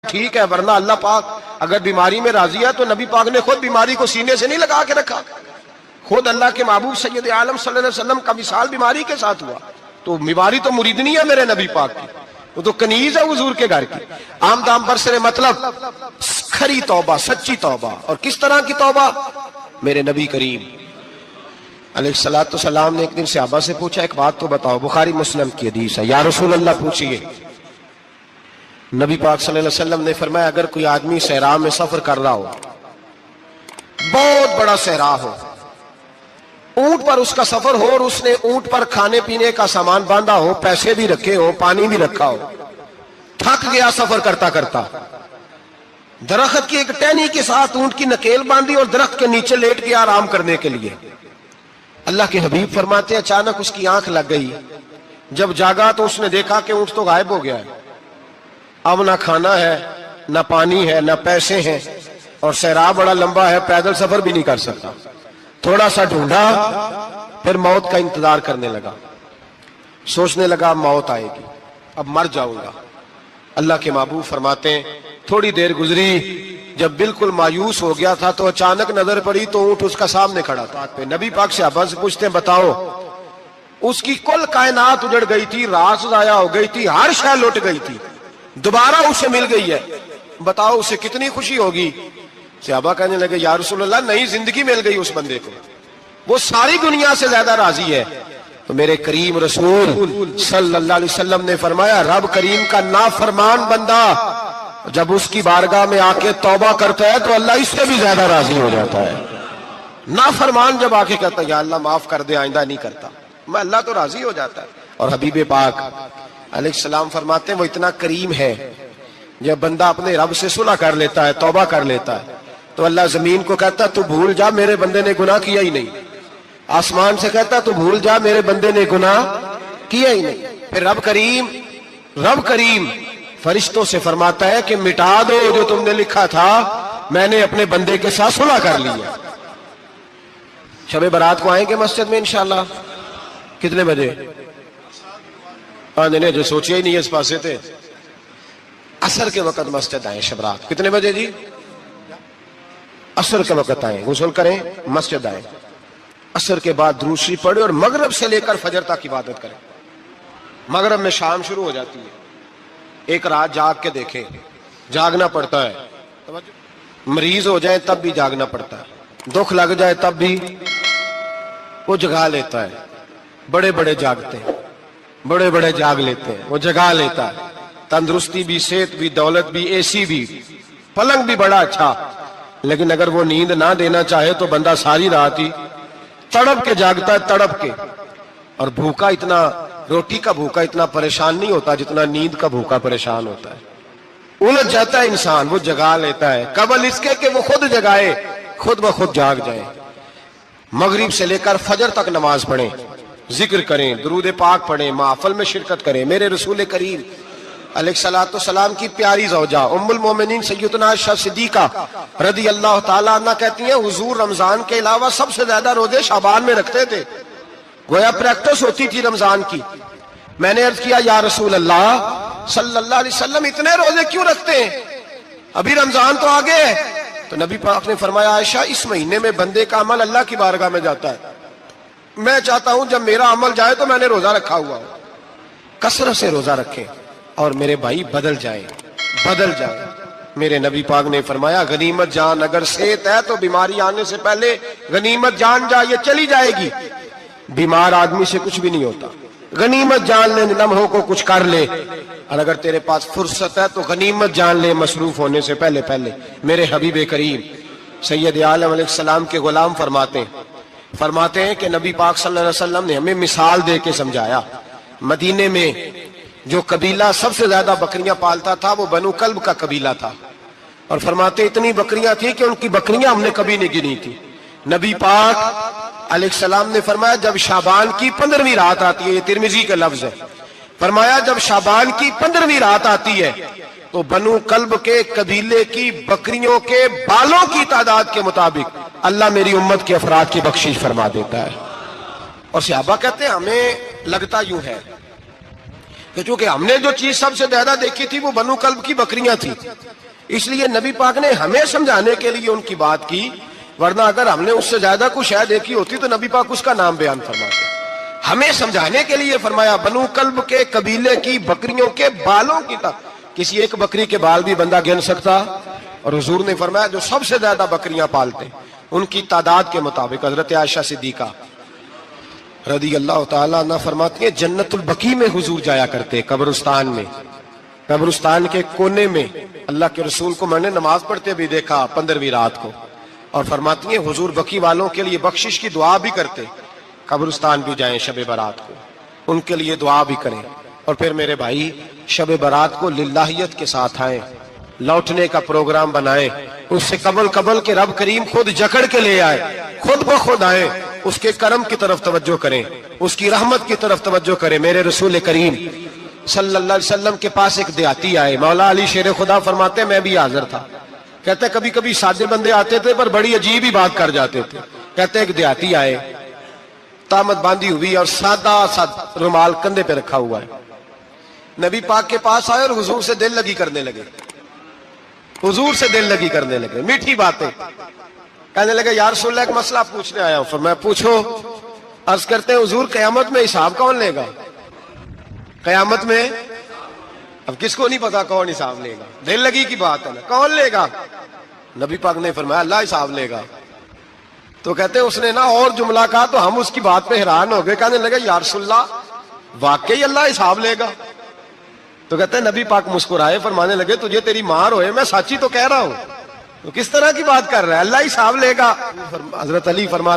ٹھیک ہے، ورنہ اللہ پاک اگر بیماری میں راضی ہے تو نبی پاک نے خود بیماری کو سینے سے نہیں لگا کے رکھا، خود اللہ کے محبوب سید عالم صلی اللہ علیہ وسلم کا وصال بیماری کے ساتھ ہوا، تو بیماری تو مریدنی ہے میرے نبی پاک کی، وہ تو کنیز ہے حضور کے گھر کی۔ عام دام برسر مطلب کھری توبہ، سچی توبہ، اور کس طرح کی توبہ؟ میرے نبی کریم علیہ الصلوۃ والسلام نے ایک دن صحابہ سے پوچھا ایک بات تو بتاؤ، بخاری مسلم کی حدیث ہے، یا رسول اللہ پوچھئے۔ نبی پاک صلی اللہ علیہ وسلم نے فرمایا اگر کوئی آدمی صحرا میں سفر کر رہا ہو، بہت بڑا صحرا ہو، اونٹ پر اس کا سفر ہو اور اس نے اونٹ پر کھانے پینے کا سامان باندھا ہو، پیسے بھی رکھے ہو، پانی بھی رکھا ہو، تھک گیا سفر کرتا کرتا، درخت کی ایک ٹہنی کے ساتھ اونٹ کی نکیل باندھی اور درخت کے نیچے لیٹ گیا آرام کرنے کے لیے۔ اللہ کے حبیب فرماتے ہیں اچانک اس کی آنکھ لگ گئی، جب جاگا تو اس نے دیکھا کہ اونٹ تو غائب ہو گیا ہے، اب نہ کھانا ہے، نہ پانی ہے، نہ پیسے ہیں، اور صحرا بڑا لمبا ہے، پیدل سفر بھی نہیں کر سکتا۔ تھوڑا سا ڈھونڈا، پھر موت کا انتظار کرنے لگا، سوچنے لگا اب موت آئے گی، اب مر جاؤں گا۔ اللہ کے محبوب فرماتے ہیں تھوڑی دیر گزری، جب بالکل مایوس ہو گیا تھا تو اچانک نظر پڑی تو اونٹ اس کا سامنے کھڑا تھا۔ نبی پاک صحابہ سے پوچھتے ہیں بتاؤ، اس کی کل کائنات اجڑ گئی تھی، راس ضائع ہو گئی تھی، ہر شے لٹ گئی تھی، دوبارہ اسے مل گئی ہے، بتاؤ اسے کتنی خوشی ہوگی؟ صحابہ کہنے لگے یا رسول اللہ نئی زندگی مل گئی اس بندے کو، وہ ساری دنیا سے زیادہ راضی ہے۔ تو میرے کریم رسول صلی اللہ علیہ وسلم نے فرمایا رب کریم کا نافرمان بندہ جب اس کی بارگاہ میں آ کے توبہ کرتا ہے تو اللہ اس سے بھی زیادہ راضی ہو جاتا ہے۔ نافرمان جب آ کے کہتا ہے یا اللہ معاف کر دے آئندہ نہیں کرتا، میں اللہ تو راضی ہو جاتا ہے۔ اور حبیب پاک علیہ السلام فرماتے ہیں وہ اتنا کریم ہے، جب بندہ اپنے رب سے صلح کر لیتا ہے، توبہ کر لیتا ہے، تو اللہ زمین کو کہتا ہے تو بھول جا میرے بندے نے گناہ کیا ہی نہیں، آسمان سے کہتا ہے تو بھول جا میرے بندے نے گناہ کیا ہی نہیں۔ پھر رب کریم فرشتوں سے فرماتا ہے کہ مٹا دو جو تم نے لکھا تھا، میں نے اپنے بندے کے ساتھ صلح کر لی ہے۔ شب برات کو آئیں گے مسجد میں انشاءاللہ؟ کتنے بجے؟ نہیں جو سوچیا ہی نہیں ہے اس پاسے تھے، عصر کے وقت مسجد آئیں شب رات۔ کتنے بجے جی؟ عصر کے وقت آئیں، غسل کریں، مسجد آئیں، عصر کے بعد درود شریف پڑھیں اور مغرب سے لے کر فجر تک عبادت کریں۔ مغرب میں شام شروع ہو جاتی ہے، ایک رات جاگ کے دیکھیں، جاگنا پڑتا ہے، مریض ہو جائیں تب بھی جاگنا پڑتا ہے، دکھ لگ جائے تب بھی وہ جگا لیتا ہے۔ بڑے بڑے جاگتے ہیں، بڑے بڑے جاگ لیتے ہیں، وہ جگا لیتا ہے۔ تندرستی بھی، صحت بھی، دولت بھی، اے سی بھی، پلنگ بھی بڑا اچھا، لیکن اگر وہ نیند نہ دینا چاہے تو بندہ ساری رات ہی تڑپ کے جاگتا ہے، تڑپ کے۔ اور بھوکا اتنا، روٹی کا بھوکا اتنا پریشان نہیں ہوتا جتنا نیند کا بھوکا پریشان ہوتا ہے۔ الجھ جاتا ہے انسان، وہ جگا لیتا ہے قبل اس کے کہ وہ خود جگائے، خود بخود جاگ جائے۔ مغرب سے لے کر فجر تک نماز پڑھیں، ذکر کریں، درود پاک پڑھیں، محفل میں شرکت کریں۔ میرے رسول کریم علیہ الصلوۃ والسلام کی پیاری زوجہ ام المومنین سیدنا عائشہ صدیقہ رضی اللہ تعالیٰ عنہ کہتی ہیں حضور رمضان کے علاوہ سب سے زیادہ روزے شعبان میں رکھتے تھے، گویا پریکٹس ہوتی تھی رمضان کی۔ میں نے عرض کیا یا رسول اللہ صلی اللہ علیہ وسلم اتنے روزے کیوں رکھتے ہیں، ابھی رمضان تو آگے ہے؟ تو نبی پاک نے فرمایا عائشہ اس مہینے میں بندے کا عمل اللہ کی بارگاہ میں جاتا ہے، میں چاہتا ہوں جب میرا عمل جائے تو میں نے روزہ رکھا ہوا ہو۔ کثرت سے روزہ رکھیں اور میرے بھائی بدل جائیں، بدل جائیں۔ میرے نبی پاک نے فرمایا غنیمت جان اگر صحت ہے تو بیماری آنے سے پہلے غنیمت جان جا، یہ چلی جائے گی۔ بیمار آدمی سے کچھ بھی نہیں ہوتا، غنیمت جان لے لمحوں کو کچھ کر لے، اور اگر تیرے پاس فرصت ہے تو غنیمت جان لے مصروف ہونے سے پہلے پہلے۔ میرے حبیب کریم سید عالم علیہ السلام کے غلام فرماتے ہیں کہ نبی پاک صلی اللہ علیہ وسلم نے ہمیں مثال دے کے سمجھایا۔ مدینے میں جو قبیلہ سب سے زیادہ بکریاں پالتا تھا وہ بنو کلب کا قبیلہ تھا، اور فرماتے اتنی بکریاں تھیں کہ ان کی بکریاں ہم نے کبھی نہیں گنی تھی۔ نبی پاک علیہ السلام نے فرمایا جب شعبان کی 15ویں رات آتی ہے، یہ ترمذی کا لفظ ہے، فرمایا جب شعبان کی 15ویں رات آتی ہے تو بنو کلب کے قبیلے کی بکریوں کے بالوں کی تعداد کے مطابق اللہ میری امت کے افراد کی بخشش فرما دیتا ہے۔ اور صحابہ کہتے ہیں ہمیں لگتا یوں ہے تو چونکہ ہم نے جو چیز سب سے زیادہ دیکھی تھی وہ بنو کلب کی بکریاں تھی، اس لیے نبی پاک نے ہمیں سمجھانے کے لیے ان کی بات کی، ورنہ اگر ہم نے اس سے زیادہ کچھ شے دیکھی ہوتی تو نبی پاک اس کا نام بیان فرماتے۔ ہمیں سمجھانے کے لیے فرمایا بنو کلب کے قبیلے کی بکریوں کے بالوں کی طرح، کسی ایک بکری کے بال بھی بندہ گن سکتا، اور حضور نے فرمایا جو سب سے زیادہ بکریاں پالتے ان کی تعداد کے مطابق حضرت عائشہ صدیقہ رضی اللہ تعالیٰ عنہ فرماتی ہیں جنت البقیع میں حضور جایا کرتے، قبرستان میں، قبرستان کے کونے میں اللہ کے رسول کو میں نے نماز پڑھتے بھی دیکھا 15ویں رات کو، اور فرماتی ہیں حضور بقیع والوں کے لیے بخشش کی دعا بھی کرتے، قبرستان بھی جائیں شب برات کو ان کے لیے دعا بھی کریں، اور پھر میرے بھائی شب برات کو للہیت کے ساتھ آئیں، لوٹنے کا پروگرام بنائیں، اس سے قبل کے رب کریم خود جکڑ کے لے آئے، خود بخود آئیں، اس کے کرم کی طرف توجہ کریں، اس کی رحمت کی طرف توجہ کریں۔ میرے رسول کریم صلی اللہ علیہ وسلم کے پاس ایک دیہاتی آئے، مولا علی شیر خدا فرماتے میں بھی حاضر تھا، کہتے کبھی کبھی سادے بندے آتے تھے پر بڑی عجیب ہی بات کر جاتے تھے۔ کہتے ایک دیہاتی آئے، تامت باندھی ہوئی اور سادہ رومال کندھے پہ رکھا ہوا ہے، نبی پاک کے پاس آئے اور حضور سے دل لگی کرنے لگے، حضور سے دل لگی کرنے لگے، میٹھی باتیں کہنے لگے یا رسول اللہ ایک مسئلہ پوچھنے آیا ہوں۔ فرمایا پوچھو۔ عرض کرتے ہیں حضور قیامت میں حساب کون لے گا؟ قیامت میں اب کس کو نہیں پتا کون حساب لے گا، دل لگی کی بات ہے نا، کون لے گا؟ نبی پاک نے فرمایا اللہ حساب لے گا۔ تو کہتے ہیں اس نے نا اور جملہ کہا تو ہم اس کی بات پہ حیران ہو گئے، کہنے لگے یا رسول اللہ واقعی اللہ حساب لے گا؟ تو کہتے ہیں نبی پاک مسکرائے، فرمانے لگے تجھے تیری مار ہوئے، میں سچی تو کہہ رہا ہوں، تو کس طرح کی بات کر رہا ہے، اللہ حساب لے گا؟ حضرت علی فرماتے